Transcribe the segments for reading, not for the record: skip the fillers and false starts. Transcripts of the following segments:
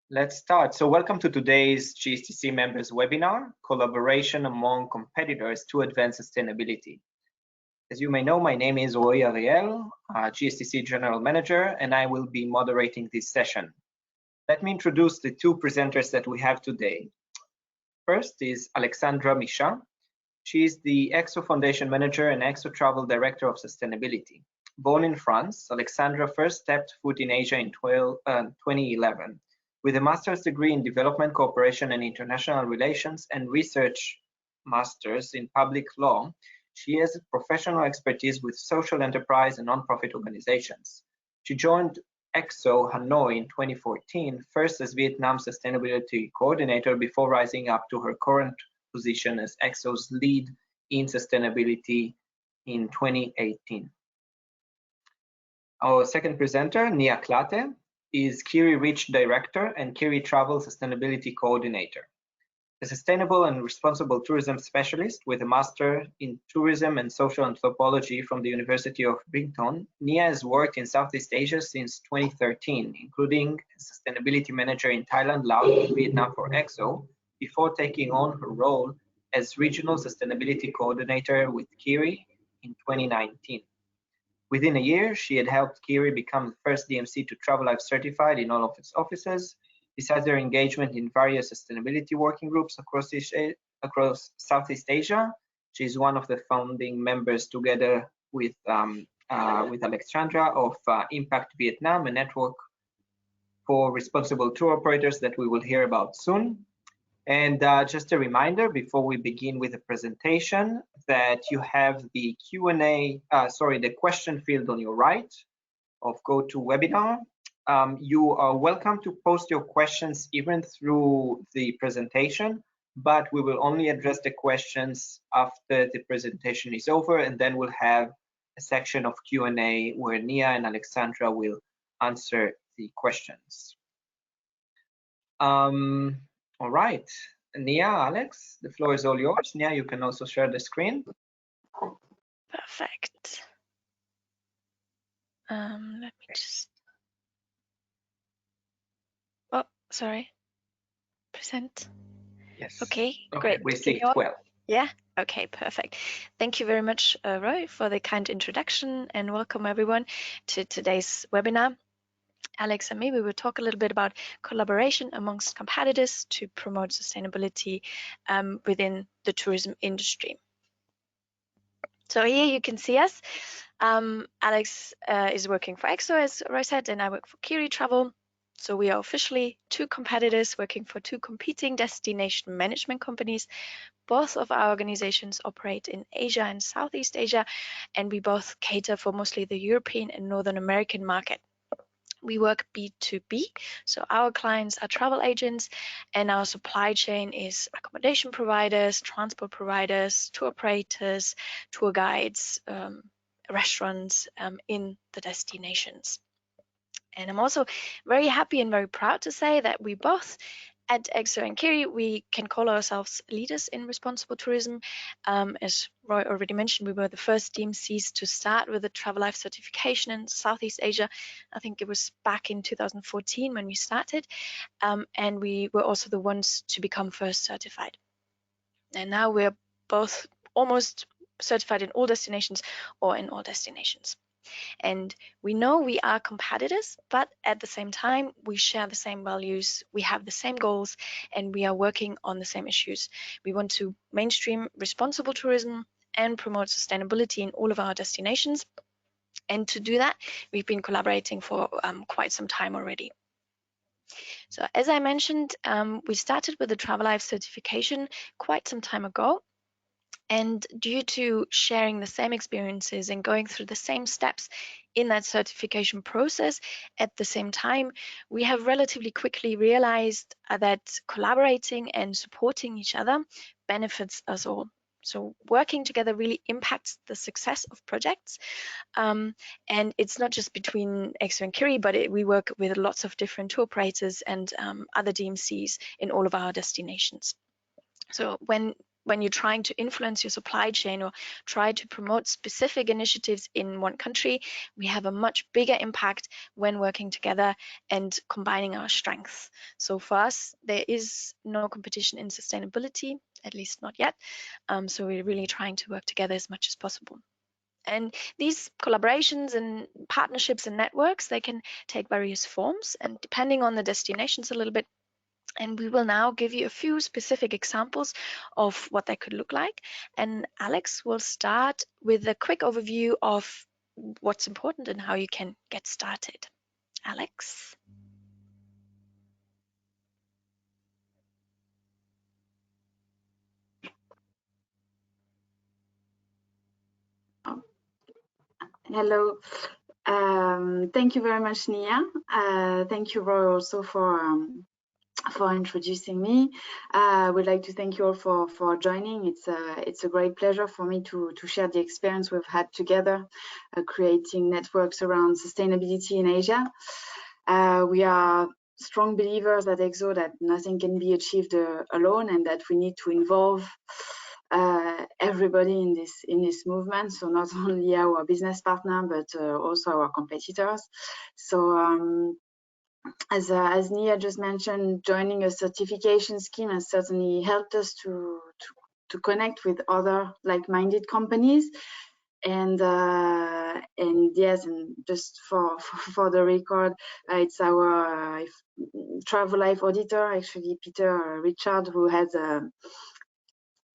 Let's start. So welcome to today's GSTC members webinar, Collaboration Among Competitors to Advance Sustainability. As you may know, my name is Roux Ariel, GSTC General Manager, and I will be moderating this session. Let me introduce the two presenters that we have today. First is Alexandra Michat. She is the EXO Foundation Manager and EXO Travel Director of Sustainability. Born in France, Alexandra first stepped foot in Asia in 2011. With a master's degree in development cooperation and international relations and research master's in public law, she has professional expertise with social enterprise and nonprofit organizations. She joined EXO Hanoi in 2014, first as Vietnam Sustainability Coordinator before rising up to her current position as EXO's lead in sustainability in 2018. Our second presenter, Nia Klatte, is Khiri Reach Director and Khiri Travel Sustainability Coordinator. A sustainable and responsible tourism specialist with a Master in Tourism and Social Anthropology from the University of Brighton, Nia has worked in Southeast Asia since 2013, including as Sustainability Manager in Thailand, Laos, and Vietnam for EXO, before taking on her role as Regional Sustainability Coordinator with Khiri in 2019. Within a year, she had helped Khiri become the first DMC to Travel Life certified in all of its offices. Besides their engagement in various sustainability working groups across Southeast Asia, she is one of the founding members, together with Alexandra, of Impact Vietnam, a network for responsible tour operators that we will hear about soon. And just a reminder before we begin with the presentation that you have the the question field on your right of GoToWebinar. You are welcome to post your questions even through the presentation, but we will only address the questions after the presentation is over, and then we'll have a section of Q&A where Nia and Alexandra will answer the questions. All right, Nia, Alex, the floor is all yours. Nia, you can also share the screen. Perfect. Let me just. Oh, sorry. Present. Yes. Okay, great. We see it well. Yeah. Okay, perfect. Thank you very much, Roy, for the kind introduction, and welcome everyone to today's webinar. Alex and me, we will talk a little bit about collaboration amongst competitors to promote sustainability within the tourism industry. So here you can see us. Alex is working for EXO, as Roy said, and I work for Khiri Travel. So we are officially two competitors working for two competing destination management companies. Both of our organizations operate in Asia and Southeast Asia, and we both cater for mostly the European and Northern American market. We work B2B, so our clients are travel agents, and our supply chain is accommodation providers, transport providers, tour operators, tour guides, restaurants in the destinations. And I'm also very happy and very proud to say that we both at EXO and Khiri, we can call ourselves leaders in responsible tourism. As Roy already mentioned, we were the first DMCs to start with the Travel Life certification in Southeast Asia. I think it was back in 2014 when we started. And we were also the ones to become first certified. And now we're both almost certified in all destinations or in all destinations. And we know we are competitors, but at the same time, we share the same values, we have the same goals, and we are working on the same issues. We want to mainstream responsible tourism and promote sustainability in all of our destinations. And to do that, we've been collaborating for quite some time already. So as I mentioned, we started with the Travel Life certification quite some time ago. And due to sharing the same experiences and going through the same steps in that certification process at the same time, we have relatively quickly realized that collaborating and supporting each other benefits us all. So working together really impacts the success of projects. And it's not just between EXO and Khiri, but we work with lots of different tour operators and other DMCs in all of our destinations. So when when you're trying to influence your supply chain or try to promote specific initiatives in one country, we have a much bigger impact when working together and combining our strengths. So for us, there is no competition in sustainability, at least not yet. So we're really trying to work together as much as possible. And these collaborations and partnerships and networks, they can take various forms, and depending on the destinations a little bit. And we will now give you a few specific examples of what that could look like. And Alex will start with a quick overview of what's important and how you can get started. Alex? Hello. Thank you very much, Nia. Thank you, Roy, also for introducing me. I would like to thank you all for joining. It's a great pleasure for me to share the experience we've had together creating networks around sustainability in Asia. We are strong believers at EXO that nothing can be achieved alone, and that we need to involve everybody in this movement. So not only our business partner, but also our competitors. So as Nia just mentioned, joining a certification scheme has certainly helped us to connect with other like-minded companies. And yes, and just for the record, it's our travel life auditor, actually Peter Richard, who has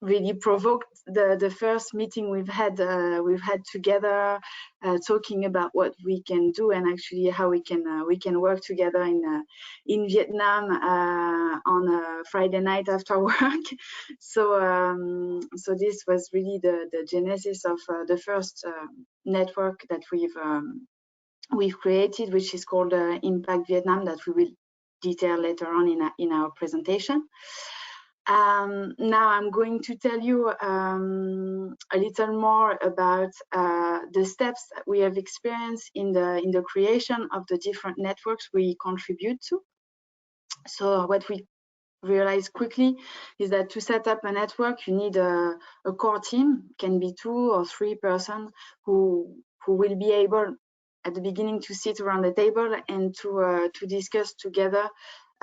really provoked the first meeting we've had together, talking about what we can do and actually how we can work together in Vietnam on a Friday night after work. So so this was really the genesis of the first network that we've created, which is called Impact Vietnam, that we will detail later on in our presentation. Now I'm going to tell you a little more about the steps that we have experienced in the creation of the different networks we contribute to. So what we realized quickly is that to set up a network, you need a core team, can be 2 or 3 persons who will be able at the beginning to sit around the table and to discuss together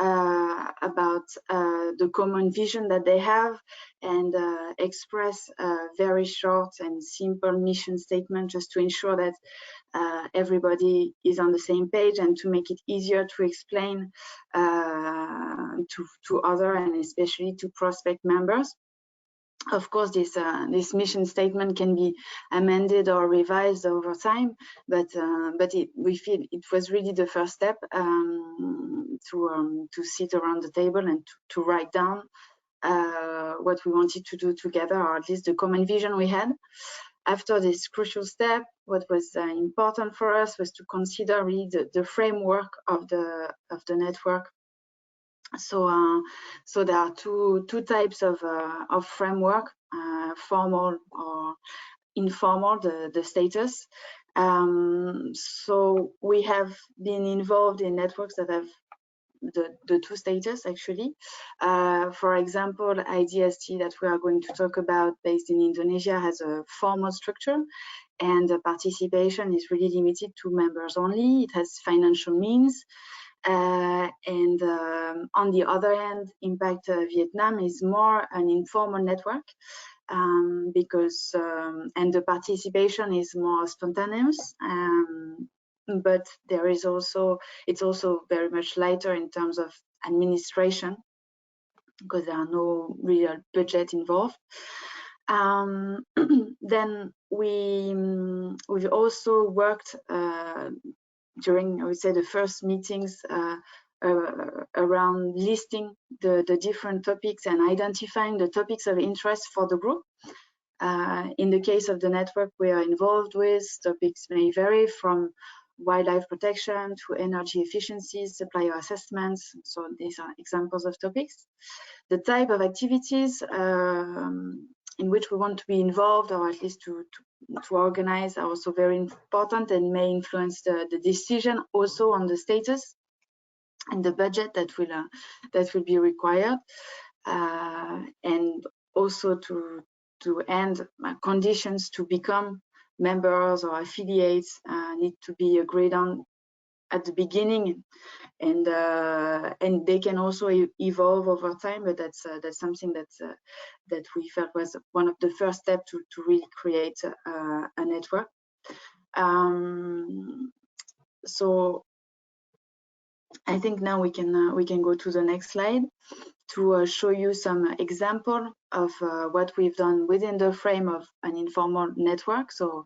about the common vision that they have, and express a very short and simple mission statement, just to ensure that everybody is on the same page, and to make it easier to explain to other, and especially to prospect members. Of course, this mission statement can be amended or revised over time, but we feel it was really the first step to sit around the table and to write down what we wanted to do together, or at least the common vision we had. After this crucial step, what was important for us was to consider really the framework of the network. So there are two types of framework, formal or informal, the status. So we have been involved in networks that have the 2 status, actually. For example, IDSC, that we are going to talk about, based in Indonesia, has a formal structure, and the participation is really limited to members only. It has financial means. And on the other hand, Impact Vietnam is more an informal network, because and the participation is more spontaneous, but it's also very much lighter in terms of administration, because there are no real budget involved. Then we've also worked during, I would say, the first meetings around listing the different topics and identifying the topics of interest for the group. In the case of the network we are involved with, topics may vary from wildlife protection to energy efficiency, supplier assessments. So these are examples of topics. The type of activities in which we want to be involved, or at least to organize, are also very important and may influence the decision also on the status and the budget that will be required. And also to end conditions to become members or affiliates need to be agreed on at the beginning, and they can also evolve over time. But that's something that we felt was one of the first steps to really create a network. So I think now we can go to the next slide to show you some example of what we've done within the frame of an informal network. So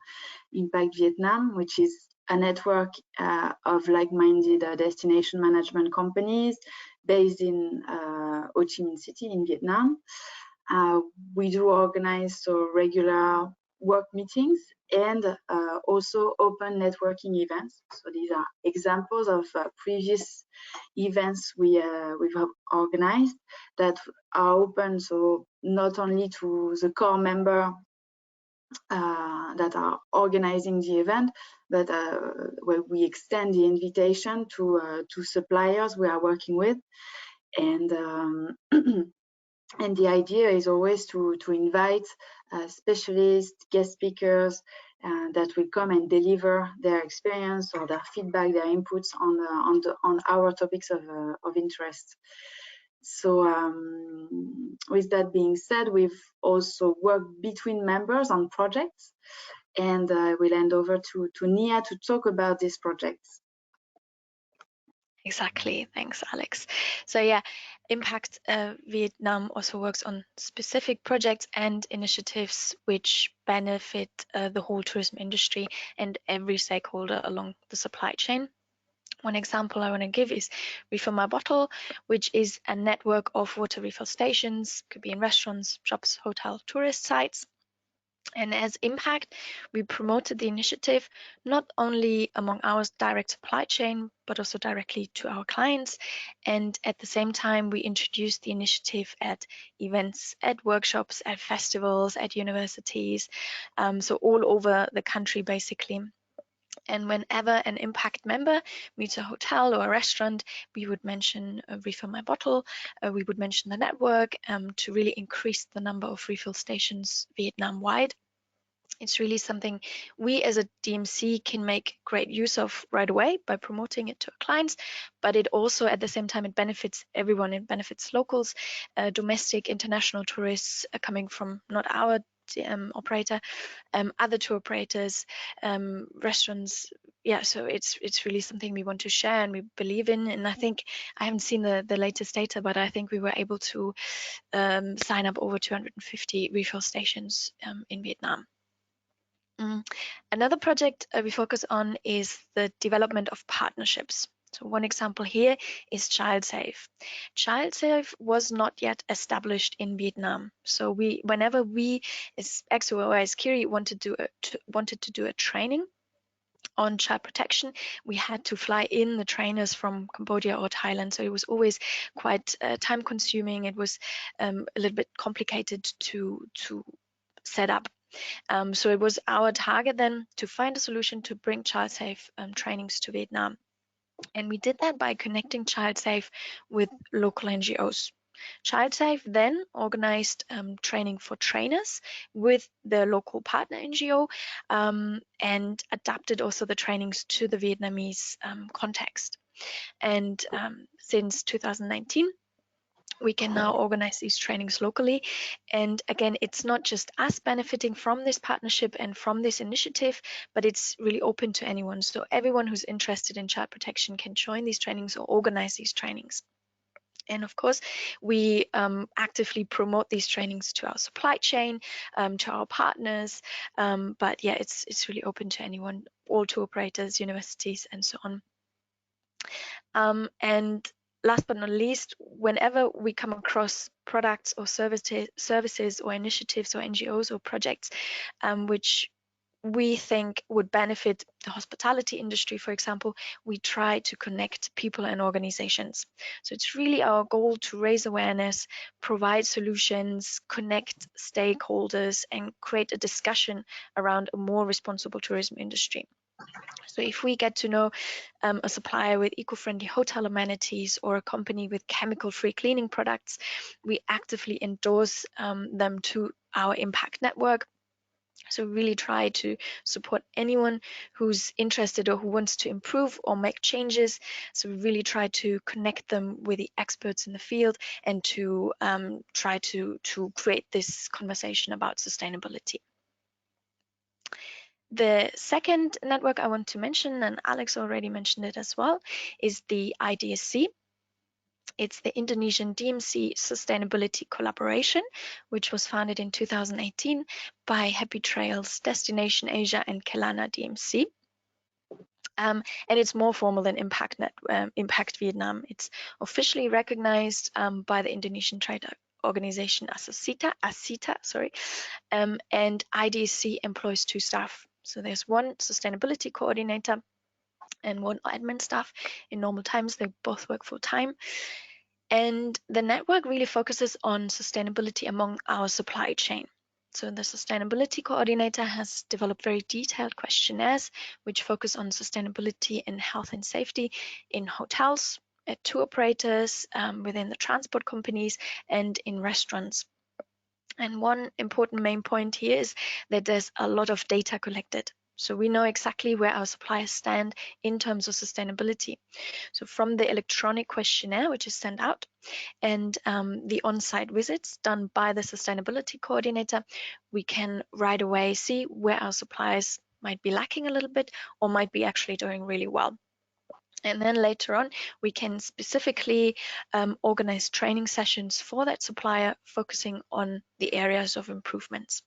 Impact Vietnam, which is a network of like-minded destination management companies based in Ho Chi Minh City in Vietnam. We do organize regular work meetings and also open networking events. So these are examples of previous events we've organized that are open, so not only to the core member that are organizing the event, but where we extend the invitation to suppliers we are working with, and and the idea is always to invite specialists, guest speakers that will come and deliver their experience or their feedback, their inputs on our topics of interest. So with that being said, we've also worked between members on projects, and we'll hand over to Nia to talk about these projects. Exactly. Thanks, Alex. So yeah, Impact Vietnam also works on specific projects and initiatives which benefit the whole tourism industry and every stakeholder along the supply chain. One example I want to give is Refill My Bottle, which is a network of water refill stations, could be in restaurants, shops, hotel, tourist sites. And as Impact, we promoted the initiative not only among our direct supply chain, but also directly to our clients. And at the same time, we introduced the initiative at events, at workshops, at festivals, at universities, so all over the country, basically. And whenever an Impact member meets a hotel or a restaurant, we would mention Refill My Bottle, we would mention the network to really increase the number of refill stations Vietnam-wide. It's really something we as a DMC can make great use of right away by promoting it to our clients, but it also at the same time it benefits everyone. It benefits locals, domestic, international tourists coming from not our operator, other tour operators, restaurants. Yeah, so it's really something we want to share and we believe in. And I think I haven't seen the latest data, but I think we were able to sign up over 250 refill stations in Vietnam. Another project we focus on is the development of partnerships. So one example here is ChildSafe. ChildSafe was not yet established in Vietnam. So whenever we as EXO or as Khiri wanted to do a training on child protection, we had to fly in the trainers from Cambodia or Thailand. So it was always quite time consuming. It was a little bit complicated to set up. So it was our target then to find a solution to bring ChildSafe trainings to Vietnam. And we did that by connecting ChildSafe with local NGOs. ChildSafe then organized training for trainers with the local partner NGO and adapted also the trainings to the Vietnamese context. And since 2019, we can now organize these trainings locally. And again, it's not just us benefiting from this partnership and from this initiative, but it's really open to anyone. So everyone who's interested in child protection can join these trainings or organize these trainings. And of course, we actively promote these trainings to our supply chain, to our partners. But yeah, it's really open to anyone, all tour operators, universities, and so on. And last but not least, whenever we come across products or services or initiatives or NGOs or projects which we think would benefit the hospitality industry, for example, we try to connect people and organizations. So it's really our goal to raise awareness, provide solutions, connect stakeholders, and create a discussion around a more responsible tourism industry. So if we get to know a supplier with eco-friendly hotel amenities or a company with chemical-free cleaning products, we actively endorse them to our impact network. So really try to support anyone who's interested or who wants to improve or make changes. So we really try to connect them with the experts in the field and to try to create this conversation about sustainability. The second network I want to mention, and Alex already mentioned it as well, is the IDSC. It's the Indonesian DMC Sustainability Collaboration, which was founded in 2018 by Happy Trails, Destination Asia, and Kelana DMC. And it's more formal than Impact Vietnam. It's officially recognized by the Indonesian trade organization ASITA, and IDSC employs 2 staff. So there's 1 sustainability coordinator and 1 admin staff. In normal times, they both work full time. And the network really focuses on sustainability among our supply chain. So the sustainability coordinator has developed very detailed questionnaires which focus on sustainability and health and safety in hotels, at tour operators, within the transport companies, and in restaurants. And one important main point here is that there's a lot of data collected. So we know exactly where our suppliers stand in terms of sustainability. So from the electronic questionnaire, which is sent out, and the on-site visits done by the sustainability coordinator, we can right away see where our suppliers might be lacking a little bit or might be actually doing really well. And then later on, we can specifically organize training sessions for that supplier, focusing on the areas of improvements.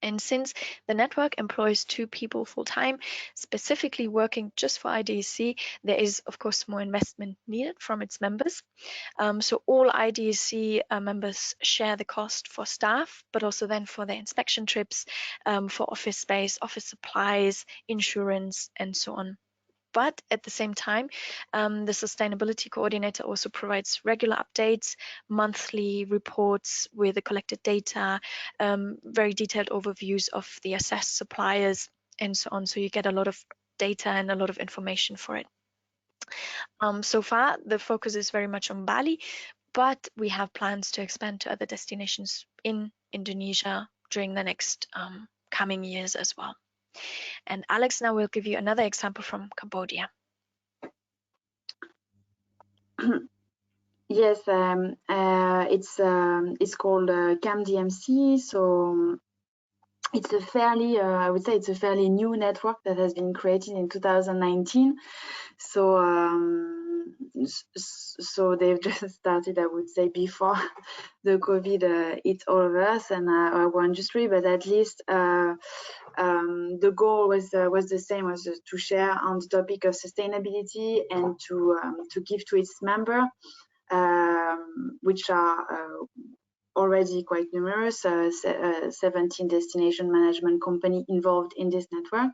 And since the network employs 2 people full-time, specifically working just for IDSC, there is, of course, more investment needed from its members. So all IDSC members share the cost for staff, but also then for their inspection trips, for office space, office supplies, insurance, and so on. But at the same time, the sustainability coordinator also provides regular updates, monthly reports with the collected data, very detailed overviews of the assessed suppliers, and so on. So you get a lot of data and a lot of information for it. So far, the focus is very much on Bali, but we have plans to expand to other destinations in Indonesia during the next coming years as well. And Alex now will give you another example from Cambodia. Yes, it's called CAMDMC. So it's a fairly, I would say, it's a fairly new network that has been created in 2019. So they've just started, I would say, before the COVID hit all of us and our industry, but at least the goal was the same, was to share on the topic of sustainability and to give to its member, which are already quite numerous, 17 destination management company involved in this network.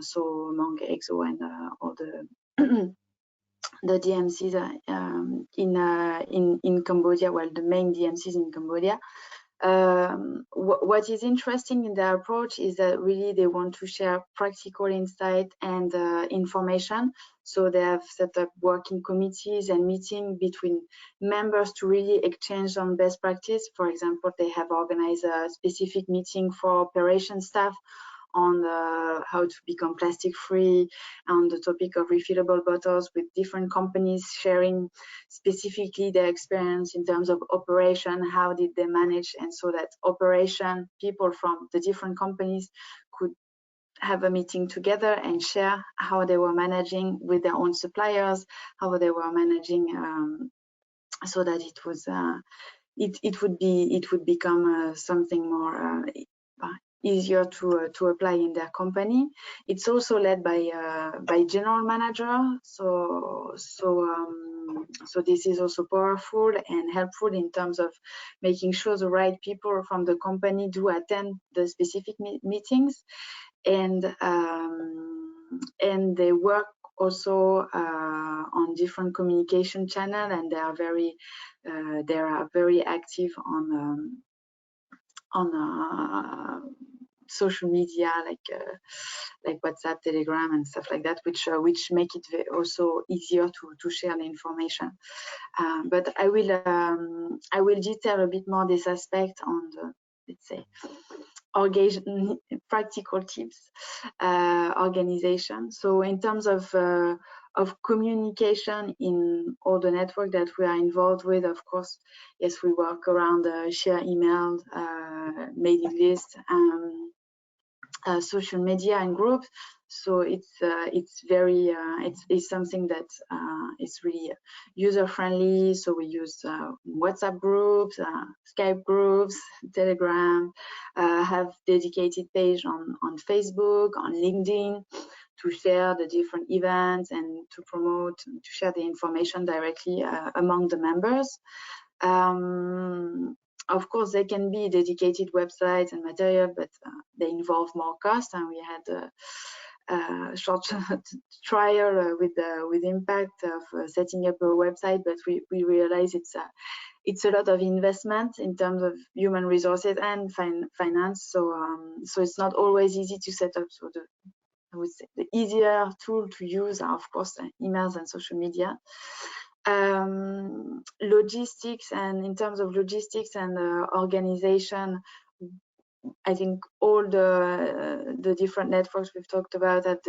So among EXO and all the DMCs in Cambodia, well, the main DMCs in Cambodia. What is interesting in their approach is that really they want to share practical insight and information. So they have set up working committees and meetings between members to really exchange on best practice. For example, they have organized a specific meeting for operation staff on how to become plastic free, on the topic of refillable bottles, with different companies sharing specifically their experience in terms of operation, how did they manage, and so that operation people from the different companies could have a meeting together and share how they were managing with their own suppliers, how they were managing, so that it was it would become something more easier to apply in their company. It's also led by general manager, so this is also powerful and helpful in terms of making sure the right people from the company do attend the specific meetings, and they work also on different communication channels, and they are very active on social media like WhatsApp, Telegram, and stuff like that, which make it also easier to share the information. But I will detail a bit more this aspect on the, let's say, practical tips, organization. So in terms of communication in all the network that we are involved with, of course, yes, we work around share email, mailing list, social media and groups. So it's very it's something that is really user friendly. So we use WhatsApp groups, Skype groups, Telegram, have dedicated page on Facebook, on LinkedIn, to share the different events and to promote, to share the information directly among the members. Of course, there can be dedicated websites and material, but they involve more cost. And we had a short trial with Impact of setting up a website, but we realize it's a lot of investment in terms of human resources and finance. So it's not always easy to set up. So I would say the easier tool to use are, of course, emails and social media. Logistics, and in terms of logistics and organization, I think all the different networks we've talked about had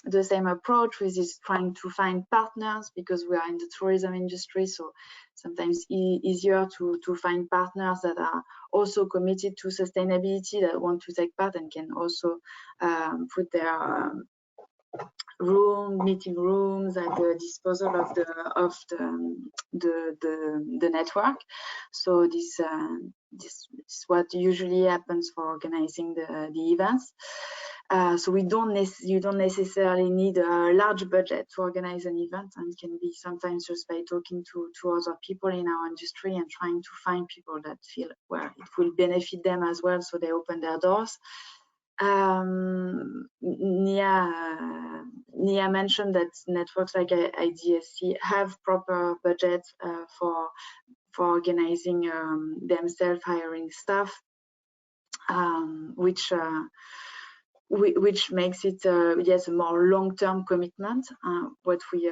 the same approach, which is trying to find partners, because we are in the tourism industry, so sometimes easier to find partners that are also committed to sustainability, that want to take part and can also put their meeting rooms at the disposal of the network. So this is what usually happens for organizing the events. So you don't necessarily need a large budget to organize an event, and it can be sometimes just by talking to other people in our industry and trying to find people that feel, well, it will benefit them as well, so they open their doors. Nia mentioned that networks like IDSC have proper budgets for organizing themselves, hiring staff, which makes it yes, a more long-term commitment. What we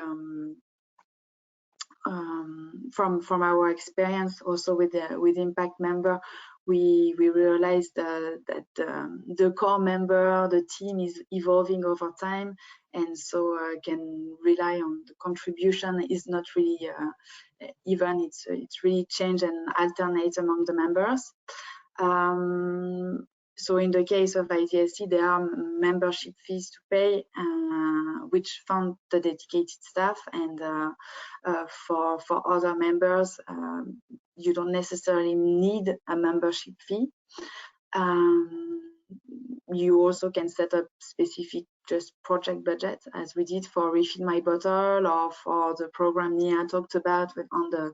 from our experience also with Impact Member, we realized that the core member, the team is evolving over time, and so can rely on the contribution is not really even, it's really change and alternate among the members. So in the case of IDSC, there are membership fees to pay, which fund the dedicated staff, and for other members, you don't necessarily need a membership fee. You also can set up specific just project budget, as we did for Refill My Bottle, or for the program Nia talked about on the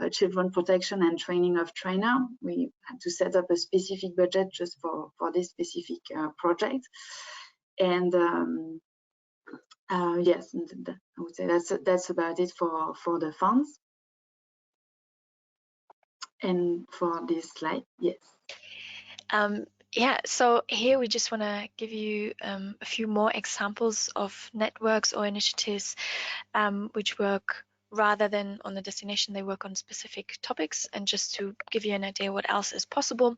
children protection and training of trainer. We had to set up a specific budget just for this specific project. And yes, I would say that's about it for the funds. And for this slide, yes. Yeah, so here we just want to give you a few more examples of networks or initiatives which work rather than on the destination, they work on specific topics, and just to give you an idea what else is possible.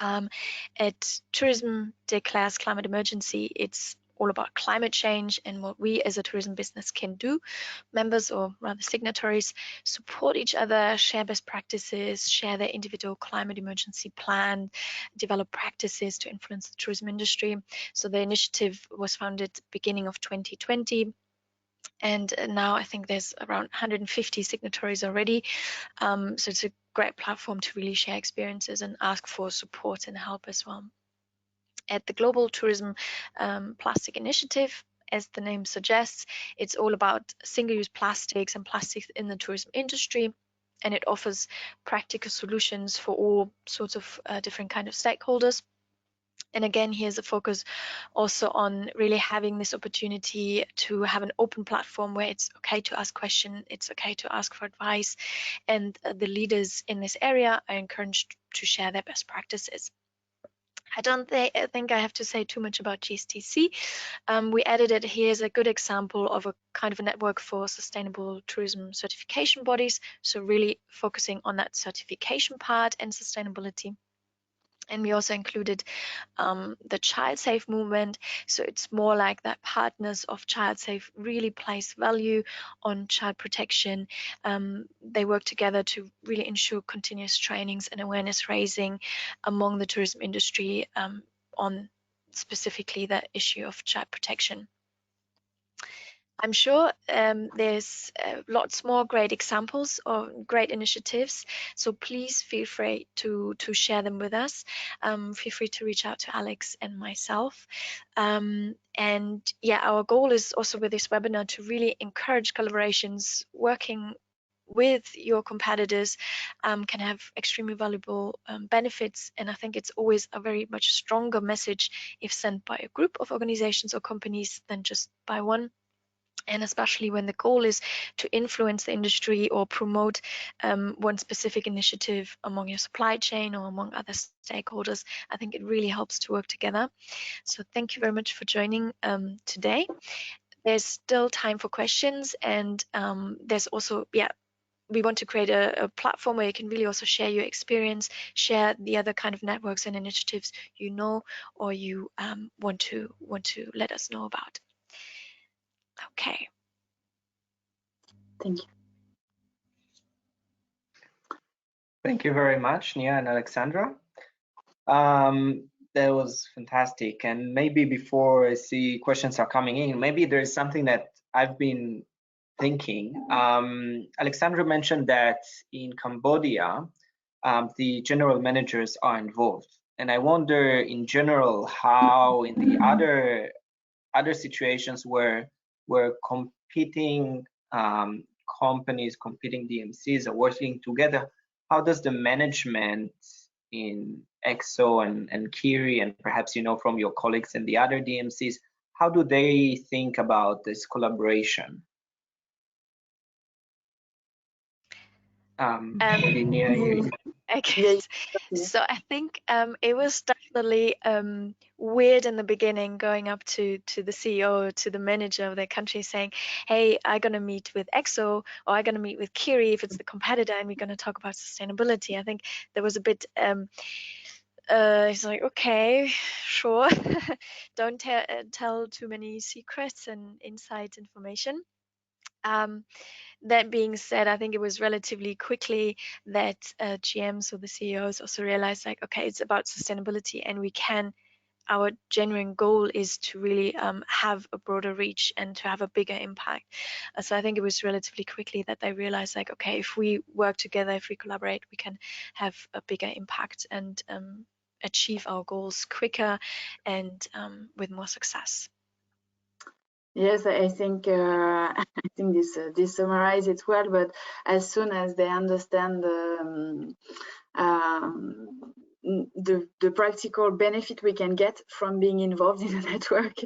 At Tourism Declares Climate Emergency, it's all about climate change and what we as a tourism business can do. Members, or rather signatories, support each other, share best practices, share their individual climate emergency plan, develop practices to influence the tourism industry. So the initiative was founded beginning of 2020. And now I think there's around 150 signatories already. So it's a great platform to really share experiences and ask for support and help as well. At the Global Tourism Plastic Initiative, as the name suggests, it's all about single-use plastics and plastics in the tourism industry, and it offers practical solutions for all sorts of different kind of stakeholders. And again, here's a focus also on really having this opportunity to have an open platform where it's okay to ask questions, it's okay to ask for advice, and the leaders in this area are encouraged to share their best practices. I don't think I have to say too much about GSTC. We added it here as a good example of a kind of a network for sustainable tourism certification bodies. So really focusing on that certification part and sustainability. And we also included the child safe movement. So it's more like that partners of child safe really place value on child protection. They work together to really ensure continuous trainings and awareness raising among the tourism industry on specifically the issue of child protection. I'm sure there's lots more great examples of great initiatives, so please feel free to share them with us. Feel free to reach out to Alex and myself. And yeah, our goal is also with this webinar to really encourage collaborations. Working with your competitors can have extremely valuable benefits, and I think it's always a very much stronger message if sent by a group of organizations or companies than just by one. And especially when the goal is to influence the industry or promote one specific initiative among your supply chain or among other stakeholders, I think it really helps to work together. So thank you very much for joining today. There's still time for questions, and there's also, we want to create a platform where you can really also share your experience, share the other kind of networks and initiatives you know or you want to let us know about. Okay. Thank you. Thank you very much, Nia and Alexandra. That was fantastic. And maybe before I see questions are coming in, maybe there is something that I've been thinking. Alexandra mentioned that in Cambodia, the general managers are involved. And I wonder in general how in the other situations where competing companies, competing DMCs are working together, how does the management in EXO and Khiri, and perhaps you know from your colleagues in the other DMCs, how do they think about this collaboration? Maybe Nia, Okay. So I think it was definitely weird in the beginning, going up to the CEO, to the manager of their country, saying, "Hey, I'm gonna meet with EXO, or I'm gonna meet with Khiri if it's the competitor, and we're gonna talk about sustainability." I think there was a bit. He's like, "Okay, sure, don't tell too many secrets and inside information." That being said, I think it was relatively quickly that GMs or the CEOs also realized, like, okay, it's about sustainability, and our genuine goal is to really have a broader reach and to have a bigger impact. So I think it was relatively quickly that they realized, like, okay, if we work together, if we collaborate, we can have a bigger impact and achieve our goals quicker and with more success. Yes, I think this summarizes it well. But as soon as they understand the practical benefit we can get from being involved in a network,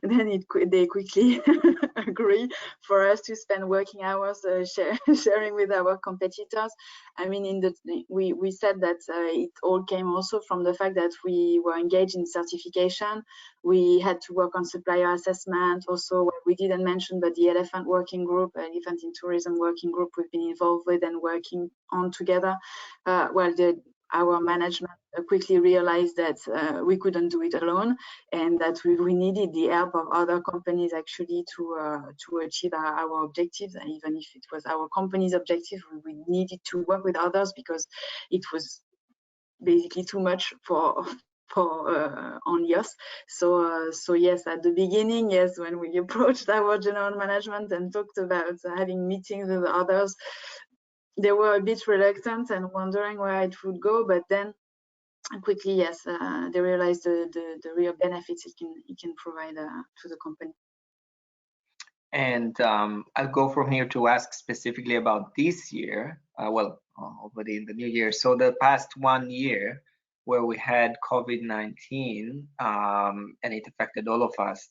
then they quickly agree for us to spend working hours sharing with our competitors. I mean, we said that it all came also from the fact that we were engaged in certification. We had to work on supplier assessment. Also, what we didn't mention, but the Elephant Working Group, Elephant in Tourism Working Group, we've been involved with and working on together. Our management quickly realized that we couldn't do it alone, and that we needed the help of other companies actually to achieve our objectives. And even if it was our company's objective, we needed to work with others because it was basically too much for only us. So yes, at the beginning, yes, when we approached our general management and talked about having meetings with others, they were a bit reluctant and wondering where it would go, but then quickly, yes, they realized the real benefits it can provide to the company. And I'll go from here to ask specifically about this year, already in the new year. So the past 1 year where we had COVID-19 and it affected all of us,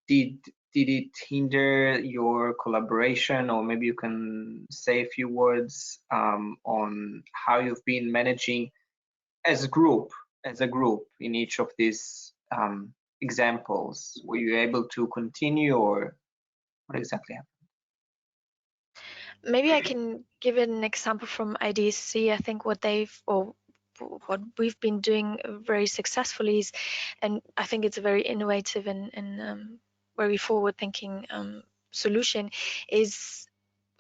did it hinder your collaboration? Or maybe you can say a few words on how you've been managing as a group as a group in each of these examples? Were you able to continue, or what exactly happened? Maybe I can give an example from IDSC. I think what we've been doing very successfully is, and I think it's a very innovative and very forward-thinking solution, is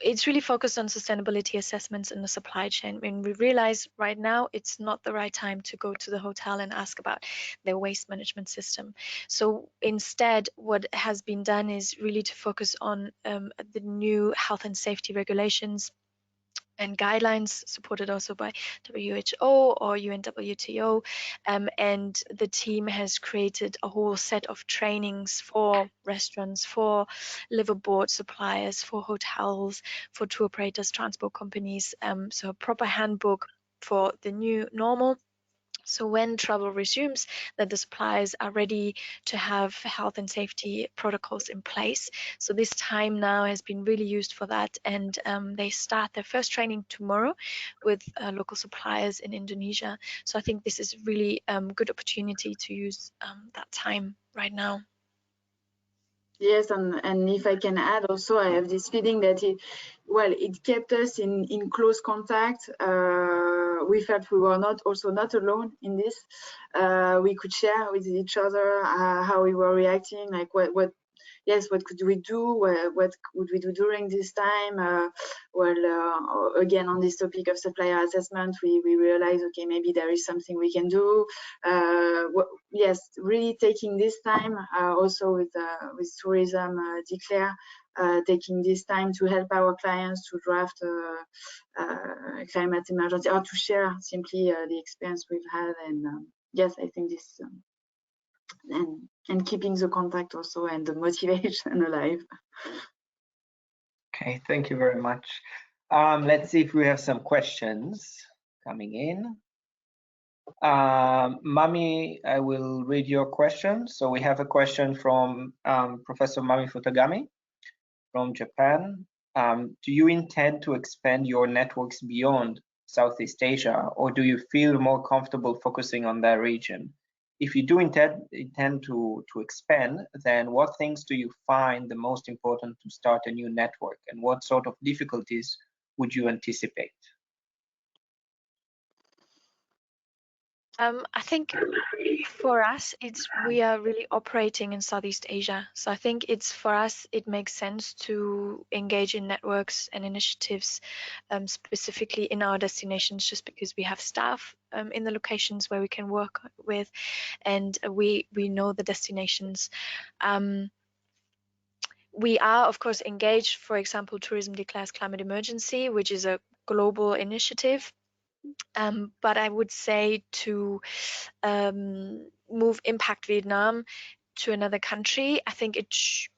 it's really focused on sustainability assessments in the supply chain. When we realize right now it's not the right time to go to the hotel and ask about their waste management system. So instead, what has been done is really to focus on the new health and safety regulations and guidelines supported also by WHO or UNWTO, and the team has created a whole set of trainings for restaurants, for liveaboard suppliers, for hotels, for tour operators, transport companies, so a proper handbook for the new normal. So when travel resumes, that the suppliers are ready to have health and safety protocols in place. So this time now has been really used for that, and they start their first training tomorrow with local suppliers in Indonesia. So I think this is really good opportunity to use that time right now. Yes, and if I can add also, I have this feeling that it kept us in close contact. We felt we were not alone in this. We could share with each other how we were reacting, like what could we do? What would we do during this time? Again, on this topic of supplier assessment, we realized, okay, maybe there is something we can do. Yes, really taking this time also with tourism declare, taking this time to help our clients to draft climate emergency, or to share simply the experience we've had. And yes, I think this and keeping the contact also and the motivation alive. Okay, thank you very much. Let's see if we have some questions coming in. Mami, I will read your question. So we have a question from Professor Mami Futagami from Japan. Do you intend to expand your networks beyond Southeast Asia, or do you feel more comfortable focusing on that region? If you do intend to expand, then what things do you find the most important to start a new network, and what sort of difficulties would you anticipate? I think for us, we are really operating in Southeast Asia. So I think for us, it makes sense to engage in networks and initiatives specifically in our destinations, just because we have staff in the locations where we can work with, and we know the destinations. We are, of course, engaged. For example, Tourism Declares Climate Emergency, which is a global initiative. But I would say to move Impact Vietnam to another country, I think it's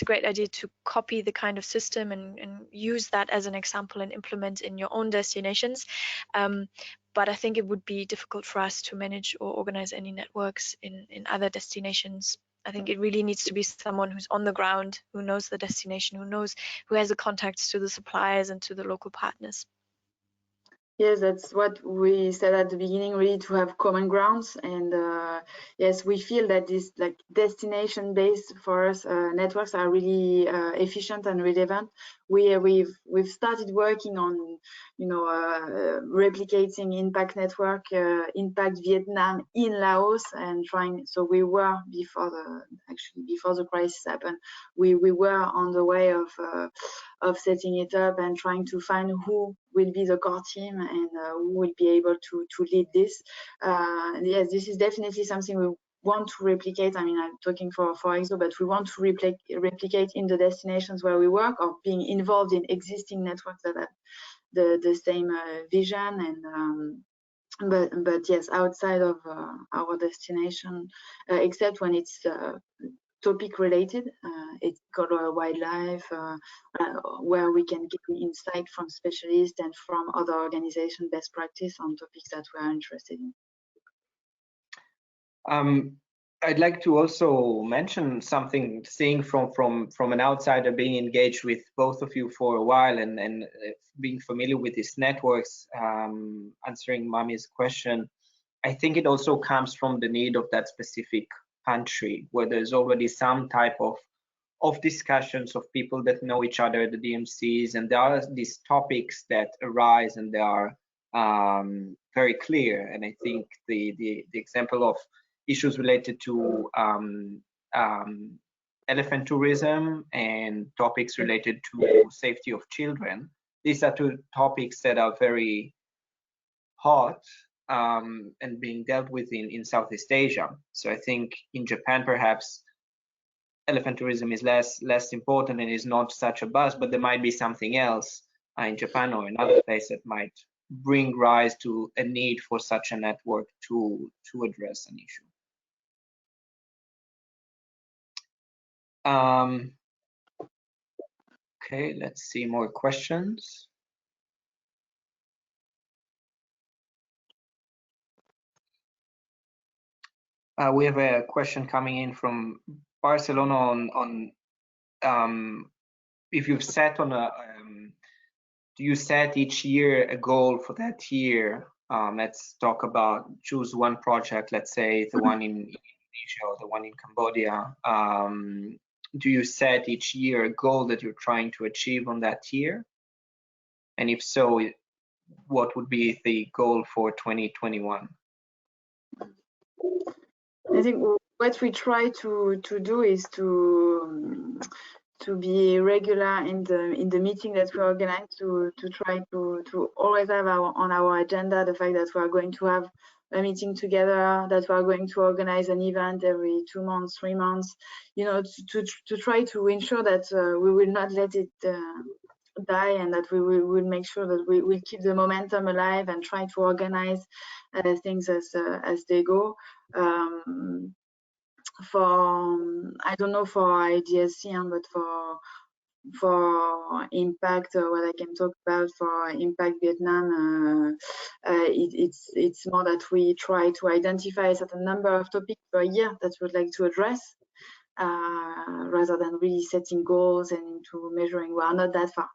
a great idea to copy the kind of system and use that as an example and implement in your own destinations. But I think it would be difficult for us to manage or organize any networks in other destinations. I think it really needs to be someone who's on the ground, who knows the destination, who has the contacts to the suppliers and to the local partners. Yes, that's what we said at the beginning, really to have common grounds. And yes, we feel that this like destination-based for us networks are really efficient and relevant. We've started working on, replicating Impact Network, Impact Vietnam in Laos, and trying. So we were before the crisis happened, we were on the way of setting it up and trying to find who will be the core team and who will be able to lead this. Yes, this is definitely something we want to replicate. I mean, I'm talking for EXO, but we want to replicate in the destinations where we work, or being involved in existing networks that have the same vision. And but yes, outside of our destination, except when it's topic related, it's called wildlife, where we can get insight from specialists and from other organizations, best practice on topics that we are interested in. I'd like to also mention something, seeing from an outsider, being engaged with both of you for a while and being familiar with these networks, answering Mami's question. I think it also comes from the need of that specific country, where there's already some type of discussions of people that know each other, the DMCs, and there are these topics that arise and they are very clear. And I think the example of issues related to elephant tourism and topics related to safety of children, these are two topics that are very hot and being dealt with in Southeast Asia. So I think in Japan, perhaps elephant tourism is less important and is not such a buzz, but there might be something else in Japan or another place that might bring rise to a need for such a network to address an issue. Okay, let's see more questions. We have a question coming in from Barcelona on if you've set on a do you set each year a goal for that year? Let's talk about, choose one project, let's say the one in Indonesia or the one in Cambodia. Do you set each year a goal that you're trying to achieve on that year? And if so, what would be the goal for 2021? I think what we try to do is to be regular in the meeting that we organize, to try to always have on our agenda the fact that we are going to have a meeting together, that we are going to organize an event every 2 months, 3 months, you know, to try to ensure that we will not let it die, and that we will make sure that we will keep the momentum alive and try to organize things as they go. For I don't know for IDSC, but for Impact, what I can talk about for Impact Vietnam, it's more that we try to identify a certain number of topics per year that we'd like to address, rather than really setting goals and to measuring. We are not that far.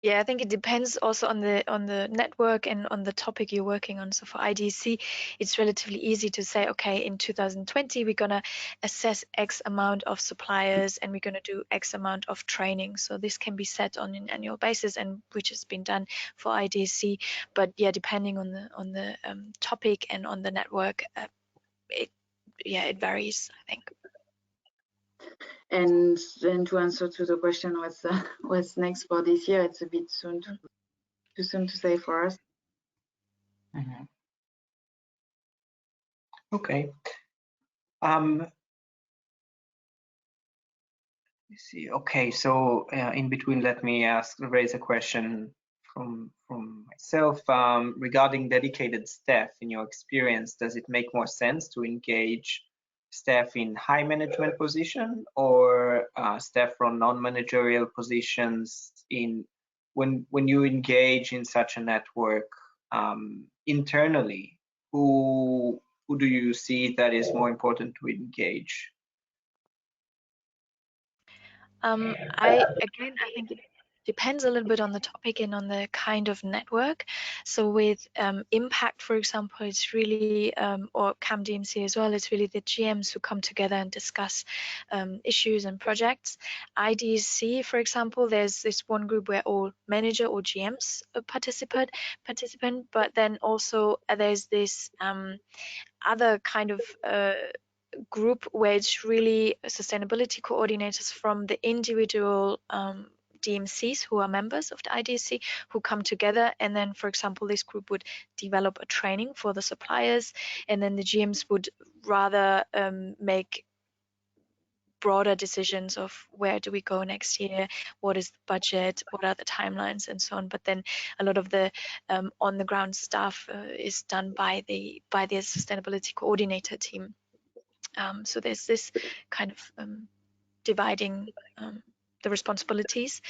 Yeah, I think it depends also on the network and on the topic you're working on. So for IDSC, it's relatively easy to say, okay, in 2020 we're gonna assess X amount of suppliers and we're gonna do X amount of training. So this can be set on an annual basis, and which has been done for IDSC. But yeah, depending on the topic and on the network, it varies, I think. And then to answer to the question, what's next for this year, it's a bit too soon to say for us. Mm-hmm. Okay. Let's see. Okay, so in between, let me raise a question from myself regarding dedicated staff. In your experience, does it make more sense to engage staff in high management position or staff from non-managerial positions when you engage in such a network internally? Who do you see that is more important to engage? I think it depends a little bit on the topic and on the kind of network. So with Impact, for example, it's really, or CAMDMC as well, it's really the GMs who come together and discuss issues and projects. IDSC, for example, there's this one group where all manager or GMs participant, but then also there's this other kind of group where it's really sustainability coordinators from the individual DMCs who are members of the IDSC who come together, and then, for example, this group would develop a training for the suppliers, and then the GMs would rather make broader decisions of where do we go next year, what is the budget, what are the timelines, and so on. But then a lot of the on the ground stuff is done by the sustainability coordinator team. So there's this kind of dividing the responsibilities.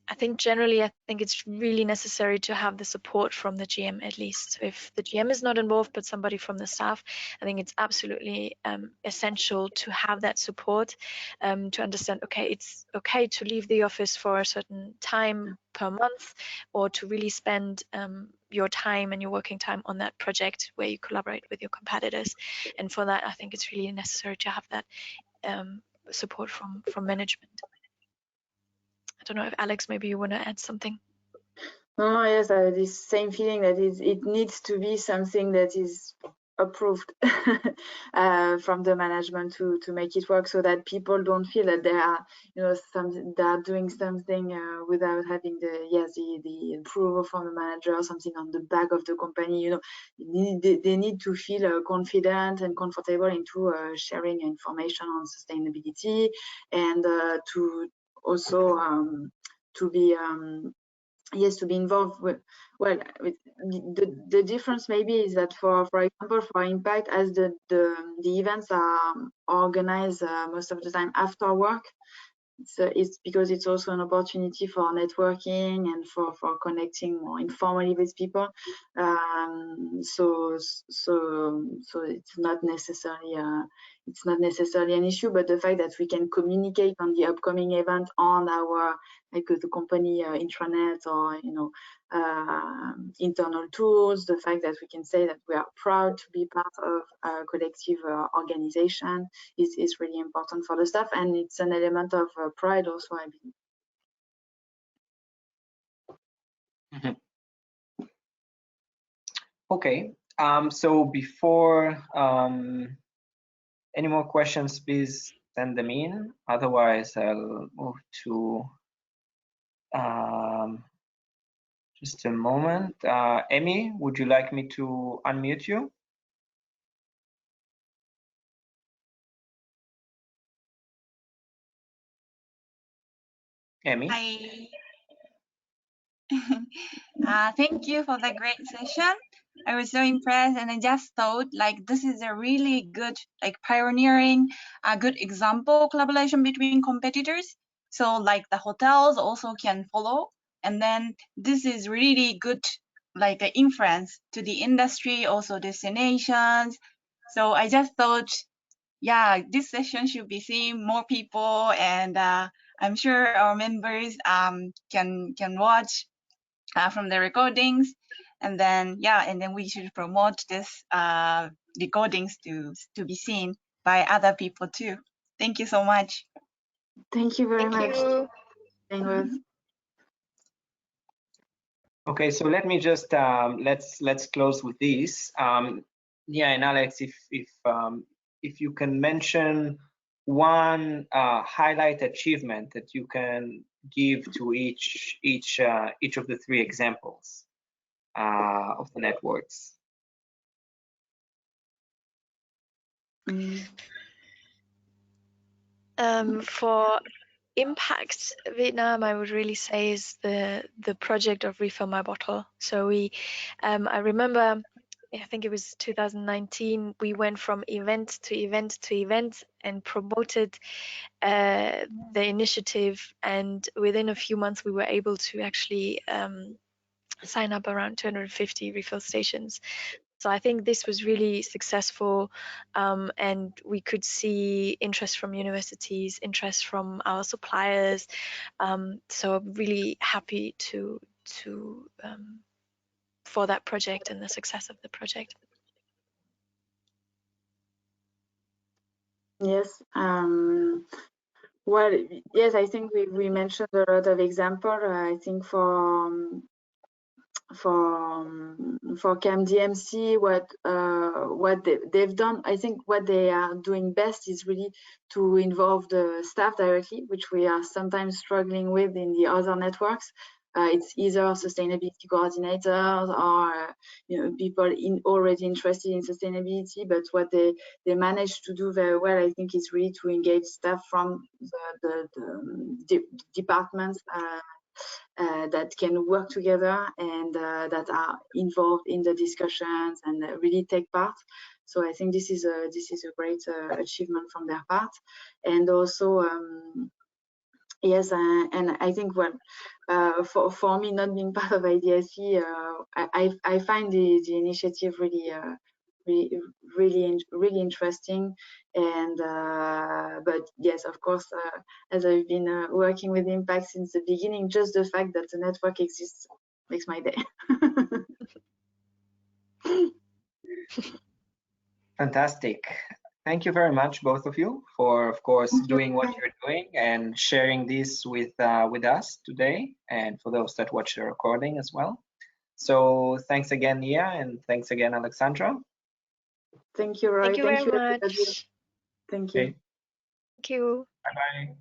I think it's really necessary to have the support from the GM at least. So if the GM is not involved, but somebody from the staff, I think it's absolutely essential to have that support, to understand, okay, it's okay to leave the office for a certain time per month, or to really spend your time and your working time on that project where you collaborate with your competitors. And for that, I think it's really necessary to have that support from management. I don't know if Alex, maybe you want to add something. No, yes, this same feeling that it needs to be something that is approved from the management to make it work, so that people don't feel that they are, they are doing something without having the approval from the manager or something on the back of the company. They need to feel confident and comfortable into sharing information on sustainability, and to also to be to be involved with. Well, the difference maybe is that for example, for Impact, as the events are organized most of the time after work, it's because it's also an opportunity for networking and for connecting more informally with people. So it's not necessarily an issue, but the fact that we can communicate on the upcoming event on our the company intranet or internal tools, the fact that we can say that we are proud to be part of a collective organization is really important for the staff, and it's an element of pride also, I believe. Okay, so before any more questions, please send them in. Otherwise, I'll move to just a moment. Emmy, would you like me to unmute you? Emmy? Thank you for the great session. I was so impressed, and I just thought this is a really good pioneering, a good example collaboration between competitors. So the hotels also can follow, and then this is really good an influence to the industry, also destinations. So I just thought, yeah, this session should be seeing more people, and I'm sure our members can watch from the recordings, and then we should promote this recordings to be seen by other people too. Thank you so much. Thank you very much. Okay, so let me just let's close with this. Nia and Alex, if you can mention one highlight achievement that you can give to each of the three examples of the networks. For Impact Vietnam, I would really say is the project of Refill My Bottle. So I remember, I think it was 2019, we went from event to event to event and promoted the initiative, and within a few months we were able to actually sign up around 250 refill stations. So I think this was really successful, and we could see interest from universities, interest from our suppliers. So I'm really happy for that project and the success of the project. Yes. Well, yes, I think we mentioned a lot of examples. I think for CAMDMC, what they've done, I think what they are doing best is really to involve the staff directly, which we are sometimes struggling with in the other networks. It's either sustainability coordinators or people already interested in sustainability, but what they manage to do very well, I think, is really to engage staff from the departments that can work together and that are involved in the discussions and really take part. So I think this is a great achievement from their part. And also, yes, and I think for me, not being part of IDSC, I find the initiative really interesting. And but yes, of course, as I've been working with Impact since the beginning, just the fact that the network exists makes my day. Fantastic. Thank you very much, both of you, for, of course, doing what you're doing and sharing this with us today, and for those that watch the recording as well. So thanks again, Nia, and thanks again, Alexandra. Thank you, Roy. Thank you very everybody. much. Thank you. Okay. Thank you. Bye-bye.